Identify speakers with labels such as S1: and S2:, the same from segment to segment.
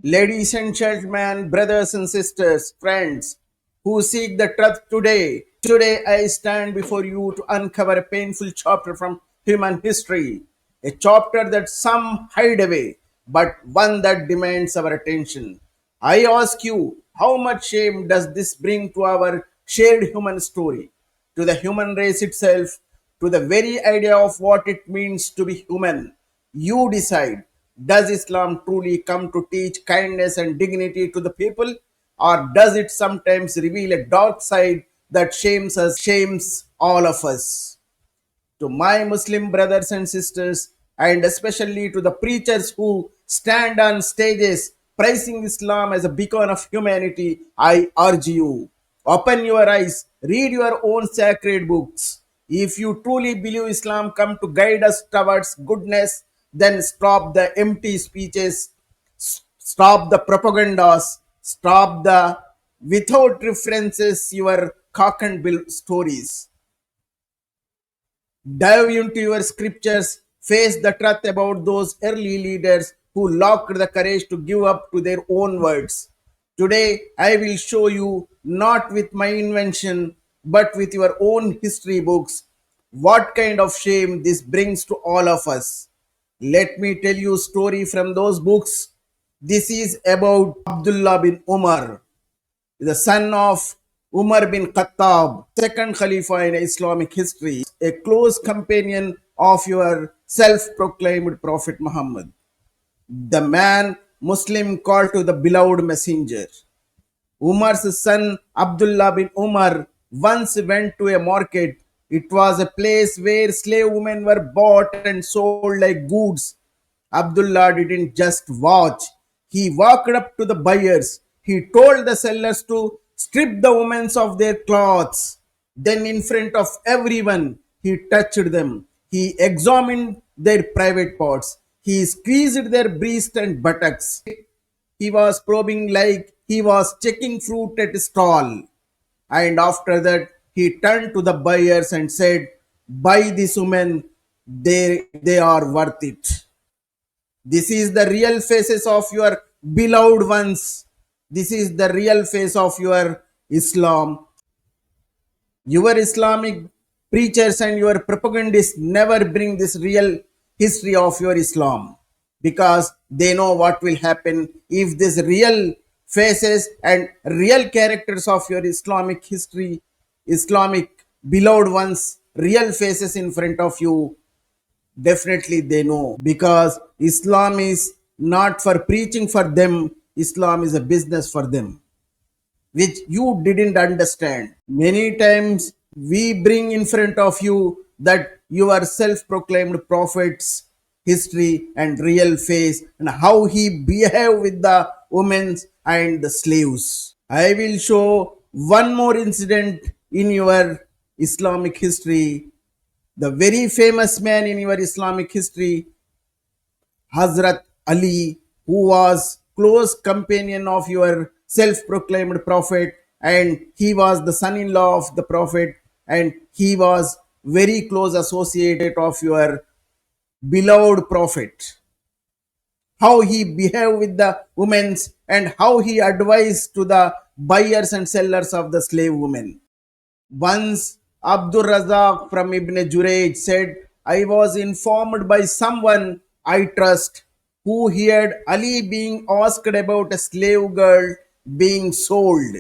S1: Ladies and gentlemen, brothers and sisters, friends who seek the truth today, today I stand before you to uncover a painful chapter from human history. A chapter that some hide away, but one that demands our attention. I ask you, how much shame does this bring to our shared human story, to the human race itself, to the very idea of what it means to be human? You decide. Does Islam truly come to teach kindness and dignity to the people, or does it sometimes reveal a dark side that shames all of us? To my Muslim brothers and sisters, and especially to the preachers who stand on stages praising Islam as a beacon of humanity, I urge you, open your eyes, read your own sacred books. If you truly believe Islam come to guide us towards goodness, then stop the empty speeches, stop the propagandas, stop the without references your cock and bull stories. Dive into your scriptures, face the truth about those early leaders who lacked the courage to give up to their own words. Today, I will show you, not with my invention, but with your own history books, what kind of shame this brings to all of us. Let me tell you a story from those books. This is about Abdullah bin Umar, the son of Umar bin Khattab, second Khalifa in Islamic history, a close companion of your self proclaimed Prophet Muhammad, the man Muslim called to the beloved messenger. Umar's son Abdullah bin Umar once went to a market. It was a place where slave women were bought and sold like goods. Abdullah didn't just watch, he walked up to the buyers. He told the sellers to strip the women of their clothes. Then, in front of everyone, he touched them. He examined their private parts. He squeezed their breasts and buttocks. He was probing like he was checking fruit at a stall. And after that, he turned to the buyers and said, buy this woman, they are worth it. This is the real faces of your beloved ones. This is the real face of your Islam. Your Islamic preachers and your propagandists never bring this real history of your Islam, because they know what will happen if these real faces and real characters of your Islamic history, Islamic beloved ones, real faces in front of you. Definitely they know, because Islam is not for preaching for them, Islam is a business for them, which you didn't understand. Many times we bring in front of you that your self-proclaimed prophet's history and real face and how he behaved with the women and the slaves. I will show one more incident in your Islamic history. The very famous man in your Islamic history, Hazrat Ali, who was close companion of your self-proclaimed prophet, and he was the son-in-law of the prophet, and he was very close associate of your beloved prophet. How he behaved with the women and how he advised to the buyers and sellers of the slave women. Once Abdur Razak from Ibn Jurayj said, I was informed by someone I trust who heard Ali being asked about a slave girl being sold.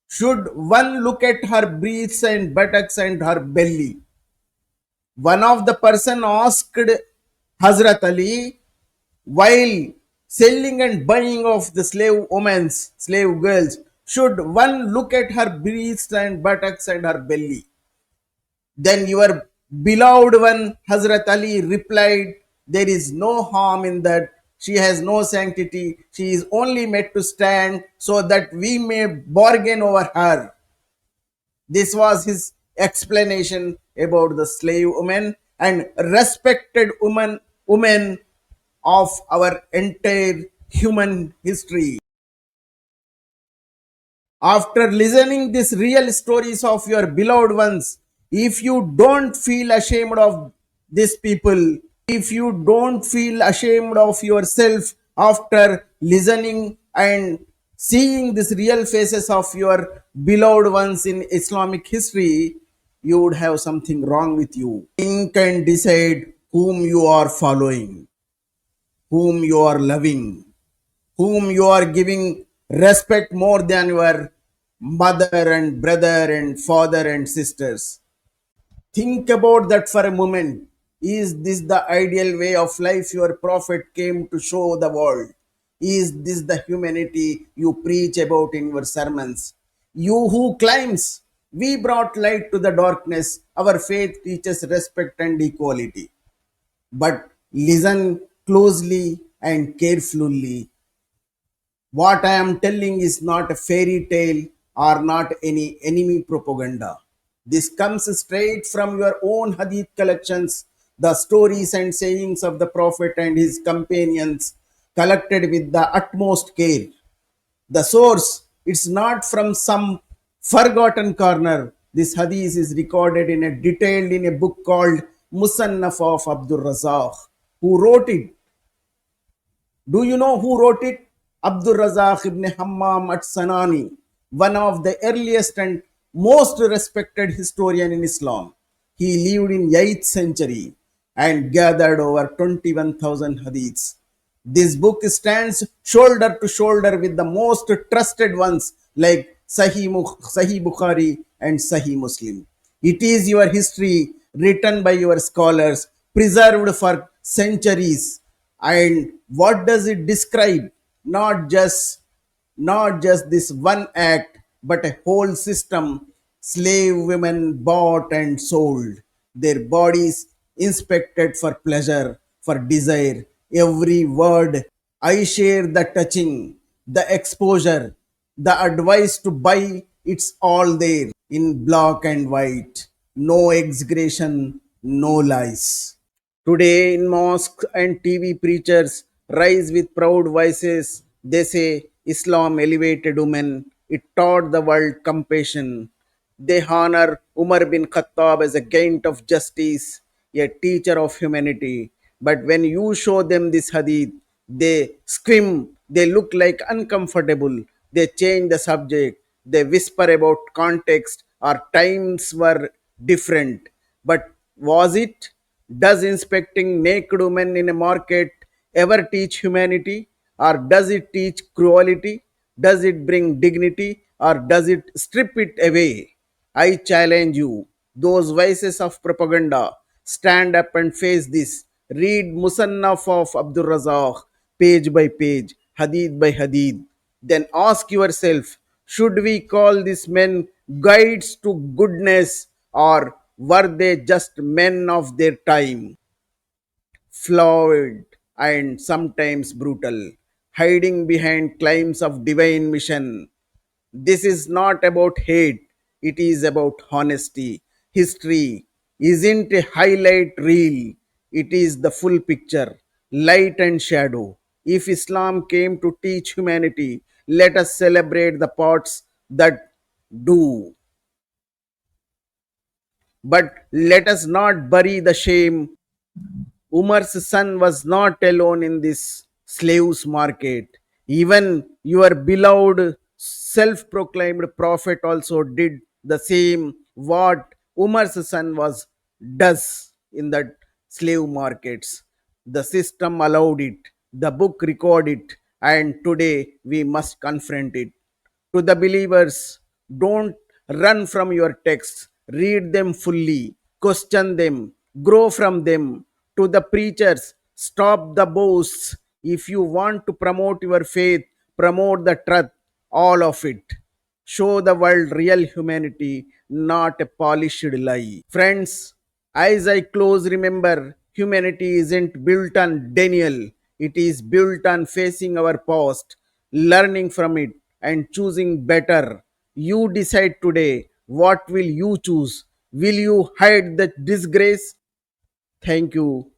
S1: Should one look at her breasts and buttocks and her belly? One of the person asked Hazrat Ali, while selling and buying of the slave women, slave girls, should one look at her breasts and buttocks and her belly? Then your beloved one, Hazrat Ali, replied, there is no harm in that. She has no sanctity. She is only made to stand so that we may bargain over her. This was his explanation about the slave woman and respected women of our entire human history. After listening these real stories of your beloved ones, if you don't feel ashamed of these people, if you don't feel ashamed of yourself after listening and seeing these real faces of your beloved ones in Islamic history, you would have something wrong with you. Think and decide whom you are following, whom you are loving, whom you are giving respect more than your mother and brother and father and sisters. Think about that for a moment. Is this the ideal way of life your prophet came to show the world? Is this the humanity you preach about in your sermons? You who claims we brought light to the darkness, our faith teaches respect and equality. But listen closely and carefully. What I am telling is not a fairy tale or not any enemy propaganda. This comes straight from your own hadith collections, the stories and sayings of the Prophet and his companions, collected with the utmost care. The source, it's not from some forgotten corner. This hadith is recorded in a detailed in a book called Musannaf of Abdul Razak. Who wrote it? Do you know who wrote it? Abdul Razak ibn Hammam at Sanani, one of the earliest and most respected historian in Islam. He lived in 8th century and gathered over 21,000 hadiths. This book stands shoulder to shoulder with the most trusted ones like Sahih Bukhari and Sahih Muslim. It is your history written by your scholars, preserved for centuries. And what does it describe? Not just this one act, but a whole system. Slave women bought and sold, their bodies inspected for pleasure, for desire. Every word I share, the touching, the exposure, the advice to buy, it's all there in black and white. No exaggeration, no lies. Today, in mosques and TV preachers rise with proud voices. They say Islam elevated women, it taught the world compassion. They honor Umar bin Khattab as a giant of justice, a teacher of humanity. But when you show them this hadith, they scream, they look like uncomfortable, they change the subject, they whisper about context or times were different. But was it? Does inspecting naked women in a market ever teach humanity? Or does it teach cruelty? Does it bring dignity? Or does it strip it away? I challenge you, those voices of propaganda, stand up and face this. Read Musannaf of Abdul Razak, page by page, hadith by hadith. Then ask yourself, should we call these men guides to goodness, or were they just men of their time? Flawed and sometimes brutal, hiding behind claims of divine mission. This is not about hate, it is about honesty. History isn't a highlight reel, it is the full picture, light and shadow. If Islam came to teach humanity, let us celebrate the parts that do. But let us not bury the shame. Umar's son was not alone in this slaves market. Even your beloved self proclaimed prophet also did the same what Umar's son was does in the slave markets. The system allowed it, the book recorded it, and today we must confront it. To the believers, don't run from your texts, read them fully, question them, grow from them. To the preachers, stop the boasts. If you want to promote your faith, promote the truth, all of it. Show the world real humanity, not a polished lie. Friends, as I close, remember humanity isn't built on denial, it is built on facing our past, learning from it, and choosing better. You decide today, what will you choose? Will you hide the disgrace? Thank you.